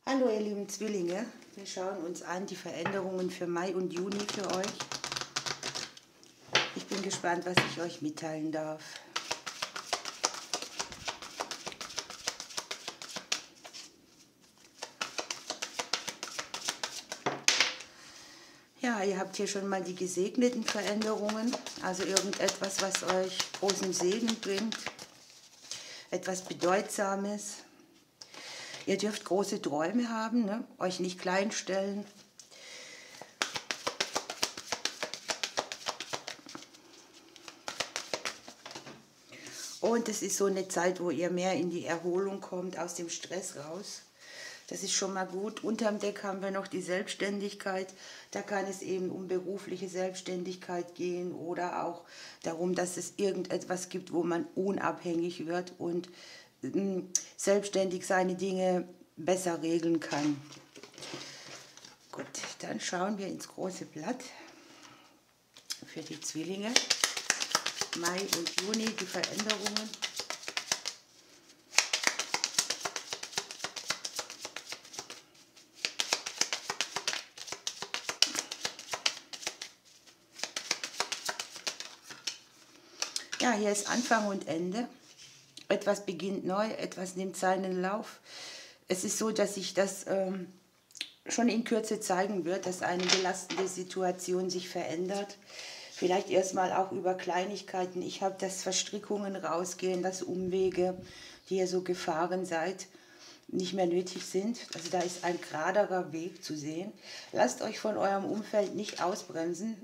Hallo ihr lieben Zwillinge, wir schauen uns an die Veränderungen für Mai und Juni für euch. Ich bin gespannt, was ich euch mitteilen darf. Ja, ihr habt hier schon mal die gesegneten Veränderungen, also irgendetwas, was euch großen Segen bringt, etwas Bedeutsames. Ihr dürft große Träume haben, ne? Euch nicht kleinstellen. Und es ist so eine Zeit, wo ihr mehr in die Erholung kommt, aus dem Stress raus. Das ist schon mal gut. Unterm Deck haben wir noch die Selbstständigkeit. Da kann es eben um berufliche Selbstständigkeit gehen oder auch darum, dass es irgendetwas gibt, wo man unabhängig wird und selbstständig seine Dinge besser regeln kann. Gut, dann schauen wir ins große Blatt für die Zwillinge. Mai und Juni, die Veränderungen. Ja, hier ist Anfang und Ende. Etwas beginnt neu, etwas nimmt seinen Lauf. Es ist so, dass sich das schon in Kürze zeigen wird, dass eine belastende Situation sich verändert. Vielleicht erstmal auch über Kleinigkeiten. Ich habe, dass Verstrickungen rausgehen, dass Umwege, die ihr so gefahren seid, nicht mehr nötig sind. Also da ist ein geraderer Weg zu sehen. Lasst euch von eurem Umfeld nicht ausbremsen.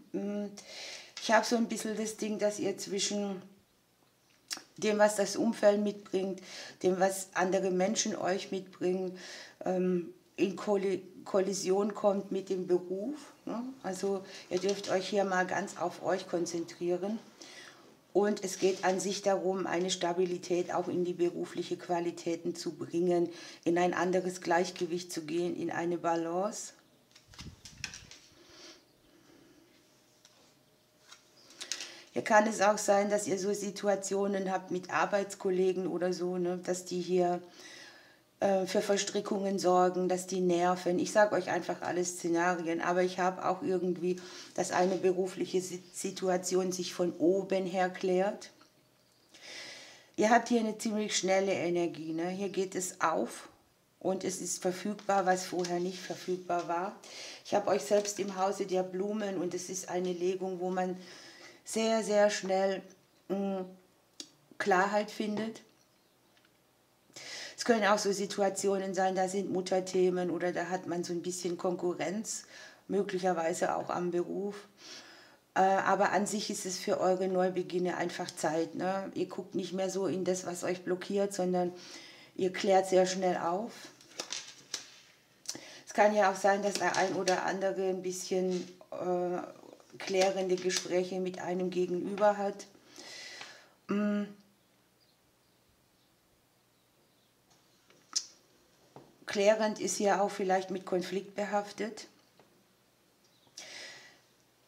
Ich habe so ein bisschen das Ding, dass ihr zwischen dem, was das Umfeld mitbringt, dem, was andere Menschen euch mitbringen, in Kollision kommt mit dem Beruf. Ne? Also ihr dürft euch hier mal ganz auf euch konzentrieren. Und es geht an sich darum, eine Stabilität auch in die berufliche Qualitäten zu bringen, in ein anderes Gleichgewicht zu gehen, in eine Balance. Hier kann es auch sein, dass ihr so Situationen habt mit Arbeitskollegen oder so, ne, dass die hier für Verstrickungen sorgen, dass die nerven. Ich sage euch einfach alle Szenarien, aber ich habe auch irgendwie, dass eine berufliche Situation sich von oben her klärt. Ihr habt hier eine ziemlich schnelle Energie. Ne? Hier geht es auf und es ist verfügbar, was vorher nicht verfügbar war. Ich habe euch selbst im Hause der Blumen und es ist eine Legung, wo man sehr, sehr schnell Klarheit findet. Es können auch so Situationen sein, da sind Mutterthemen oder da hat man so ein bisschen Konkurrenz, möglicherweise auch am Beruf. Aber an sich ist es für eure Neubeginne einfach Zeit. Ne? Ihr guckt nicht mehr so in das, was euch blockiert, sondern ihr klärt sehr schnell auf. Es kann ja auch sein, dass der ein oder andere ein bisschen klärende Gespräche mit einem Gegenüber hat. Klärend ist ja auch vielleicht mit Konflikt behaftet.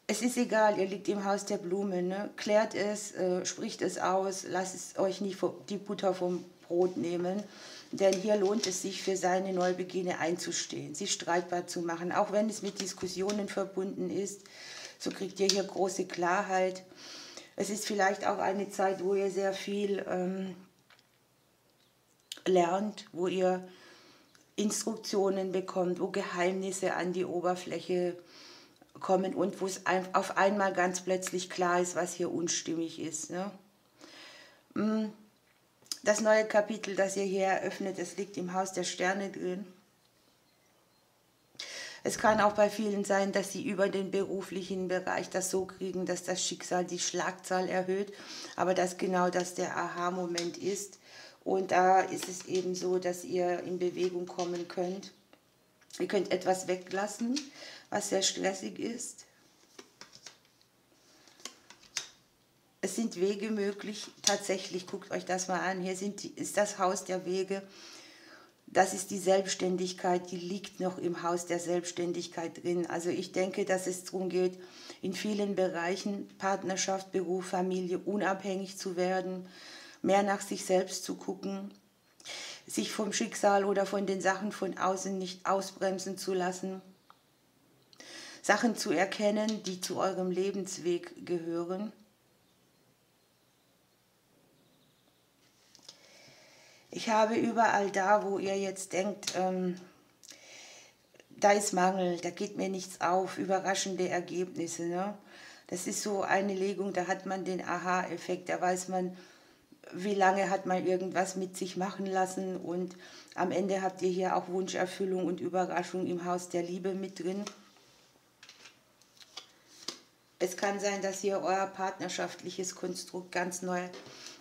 Es ist egal, ihr liegt im Haus der Blumen. Ne? Klärt es, spricht es aus, lasst es euch nicht die Butter vom Brot nehmen. Denn hier lohnt es sich, für seine Neubeginne einzustehen, sie streitbar zu machen. Auch wenn es mit Diskussionen verbunden ist, so kriegt ihr hier große Klarheit. Es ist vielleicht auch eine Zeit, wo ihr sehr viel lernt, wo ihr Instruktionen bekommt, wo Geheimnisse an die Oberfläche kommen und wo es auf einmal ganz plötzlich klar ist, was hier unstimmig ist. Ne? Das neue Kapitel, das ihr hier eröffnet, es liegt im Haus der Sterne drin. Es kann auch bei vielen sein, dass sie über den beruflichen Bereich das so kriegen, dass das Schicksal die Schlagzahl erhöht, aber dass genau das der Aha-Moment ist. Und da ist es eben so, dass ihr in Bewegung kommen könnt. Ihr könnt etwas weglassen, was sehr stressig ist. Es sind Wege möglich, tatsächlich, guckt euch das mal an, hier ist das Haus der Wege. Das ist die Selbstständigkeit, die liegt noch im Haus der Selbstständigkeit drin. Also ich denke, dass es darum geht, in vielen Bereichen, Partnerschaft, Beruf, Familie, unabhängig zu werden, mehr nach sich selbst zu gucken. sich vom Schicksal oder von den Sachen von außen nicht ausbremsen zu lassen, Sachen zu erkennen, die zu eurem Lebensweg gehören. Ich habe überall da, wo ihr jetzt denkt, da ist Mangel, da geht mir nichts auf, überraschende Ergebnisse. Ne? Das ist so eine Legung, da hat man den Aha-Effekt, da weiß man, wie lange hat man irgendwas mit sich machen lassen, und am Ende habt ihr hier auch Wunscherfüllung und Überraschung im Haus der Liebe mit drin. Es kann sein, dass hier euer partnerschaftliches Konstrukt ganz neu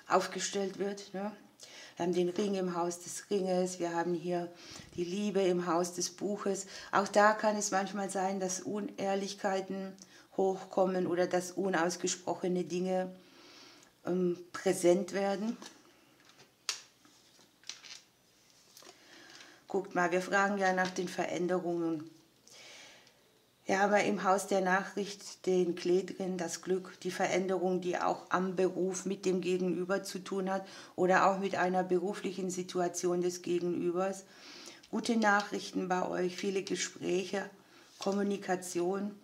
aufgestellt wird. Ne? Wir haben den Ring im Haus des Ringes, wir haben hier die Liebe im Haus des Buches. Auch da kann es manchmal sein, dass Unehrlichkeiten hochkommen oder dass unausgesprochene Dinge präsent werden. Guckt mal, wir fragen ja nach den Veränderungen. Wir haben im Haus der Nachricht den Klee drin, das Glück, die Veränderung, die auch am Beruf mit dem Gegenüber zu tun hat oder auch mit einer beruflichen Situation des Gegenübers. Gute Nachrichten bei euch, viele Gespräche, Kommunikation,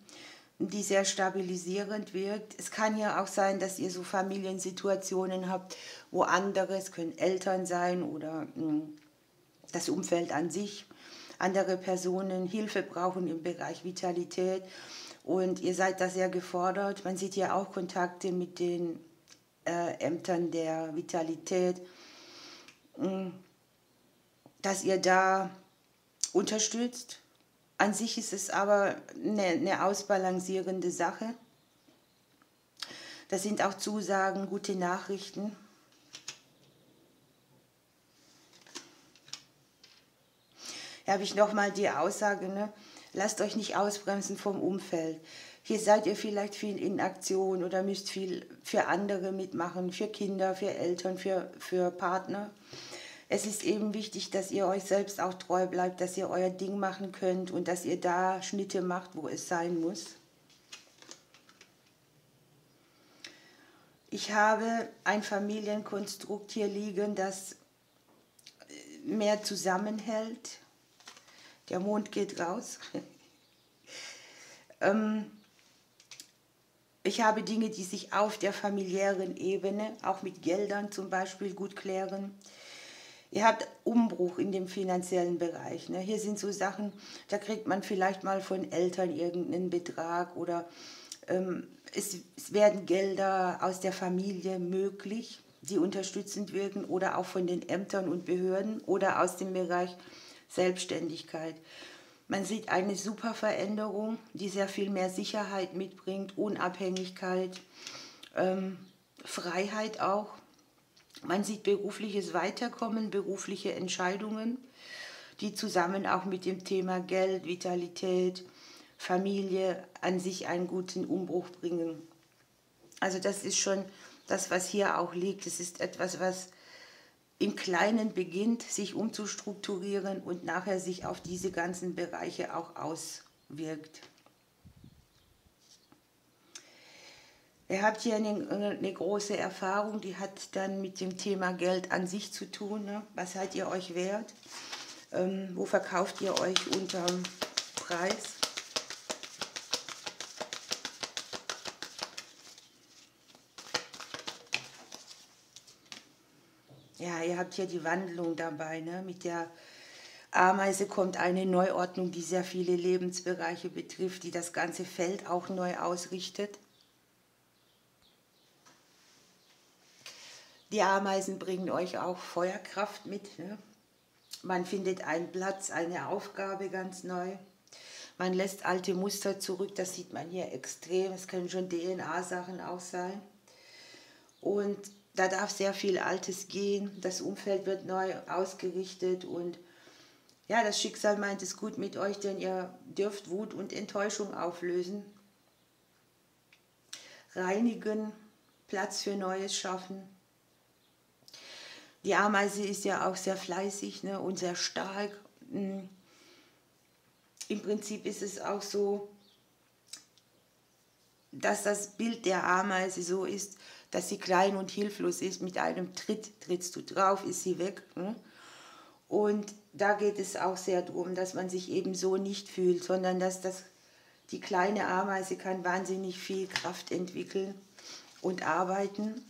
die sehr stabilisierend wirkt. Es kann ja auch sein, dass ihr so Familiensituationen habt, wo andere, es können Eltern sein oder das Umfeld an sich, andere Personen Hilfe brauchen im Bereich Vitalität, und ihr seid da sehr gefordert. Man sieht ja auch Kontakte mit den Ämtern der Vitalität, dass ihr da unterstützt. An sich ist es aber eine ausbalancierende Sache. Das sind auch Zusagen, gute Nachrichten. Hier habe ich nochmal die Aussage, ne? Lasst euch nicht ausbremsen vom Umfeld. Hier seid ihr vielleicht viel in Aktion oder müsst viel für andere mitmachen, für Kinder, für Eltern, für Partner. Es ist eben wichtig, dass ihr euch selbst auch treu bleibt, dass ihr euer Ding machen könnt und dass ihr da Schnitte macht, wo es sein muss. Ich habe ein Familienkonstrukt hier liegen, das mehr zusammenhält. Der Mond geht raus. Ich habe Dinge, die sich auf der familiären Ebene, auch mit Geldern zum Beispiel, gut klären. Ihr habt Umbruch in dem finanziellen Bereich. Ne? Hier sind so Sachen, da kriegt man vielleicht mal von Eltern irgendeinen Betrag oder es werden Gelder aus der Familie möglich, die unterstützend wirken, oder auch von den Ämtern und Behörden oder aus dem Bereich Selbstständigkeit. Man sieht eine super Veränderung, die sehr viel mehr Sicherheit mitbringt, Unabhängigkeit, Freiheit auch. Man sieht berufliches Weiterkommen, berufliche Entscheidungen, die zusammen auch mit dem Thema Geld, Vitalität, Familie an sich einen guten Umbruch bringen. Also das ist schon das, was hier auch liegt. Es ist etwas, was im Kleinen beginnt, sich umzustrukturieren und nachher sich auf diese ganzen Bereiche auch auswirkt. Ihr habt hier eine große Erfahrung, die hat dann mit dem Thema Geld an sich zu tun. Ne? Was seid ihr euch wert? Wo verkauft ihr euch unterm Preis? Ja, ihr habt hier die Wandlung dabei. Ne? Mit der Ameise kommt eine Neuordnung, die sehr viele Lebensbereiche betrifft, die das ganze Feld auch neu ausrichtet. Die Ameisen bringen euch auch Feuerkraft mit. Ne? Man findet einen Platz, eine Aufgabe ganz neu. Man lässt alte Muster zurück, das sieht man hier extrem. Es können schon DNA-Sachen auch sein. Und da darf sehr viel Altes gehen. Das Umfeld wird neu ausgerichtet und ja, das Schicksal meint es gut mit euch, denn ihr dürft Wut und Enttäuschung auflösen, reinigen, Platz für Neues schaffen. Die Ameise ist ja auch sehr fleißig, ne, und sehr stark. Im Prinzip ist es auch so, dass das Bild der Ameise so ist, dass sie klein und hilflos ist. Mit einem Tritt trittst du drauf, ist sie weg. Ne? Und da geht es auch sehr darum, dass man sich eben so nicht fühlt, sondern dass die kleine Ameise kann wahnsinnig viel Kraft entwickeln und arbeiten.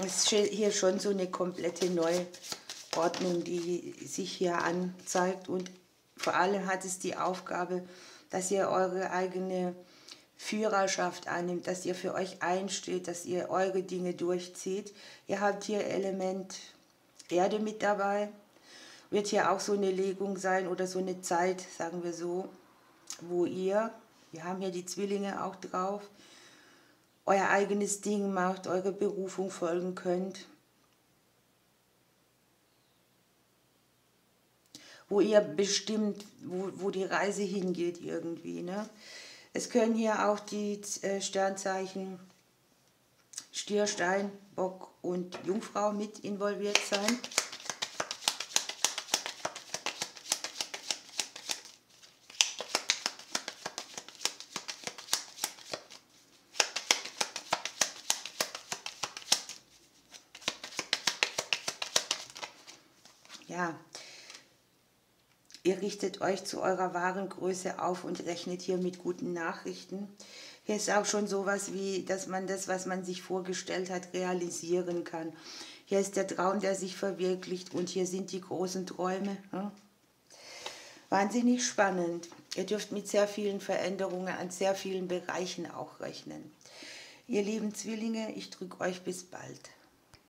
Es ist hier schon so eine komplette Neuordnung, die sich hier anzeigt. Und vor allem hat es die Aufgabe, dass ihr eure eigene Führerschaft annimmt, dass ihr für euch einsteht, dass ihr eure Dinge durchzieht. Ihr habt hier Element Erde mit dabei. Wird hier auch so eine Legung sein oder so eine Zeit, sagen wir so, wo wir haben hier die Zwillinge auch drauf, euer eigenes Ding macht, eure Berufung folgen könnt. Wo ihr bestimmt, wo die Reise hingeht irgendwie. Ne? Es können hier auch die Sternzeichen Stier, Stein, Bock und Jungfrau mit involviert sein. Ja, ihr richtet euch zu eurer wahren Größe auf und rechnet hier mit guten Nachrichten. Hier ist auch schon sowas wie, dass man das, was man sich vorgestellt hat, realisieren kann. Hier ist der Traum, der sich verwirklicht und hier sind die großen Träume. Ja? Wahnsinnig spannend. Ihr dürft mit sehr vielen Veränderungen an sehr vielen Bereichen auch rechnen. Ihr lieben Zwillinge, ich drücke euch bis bald.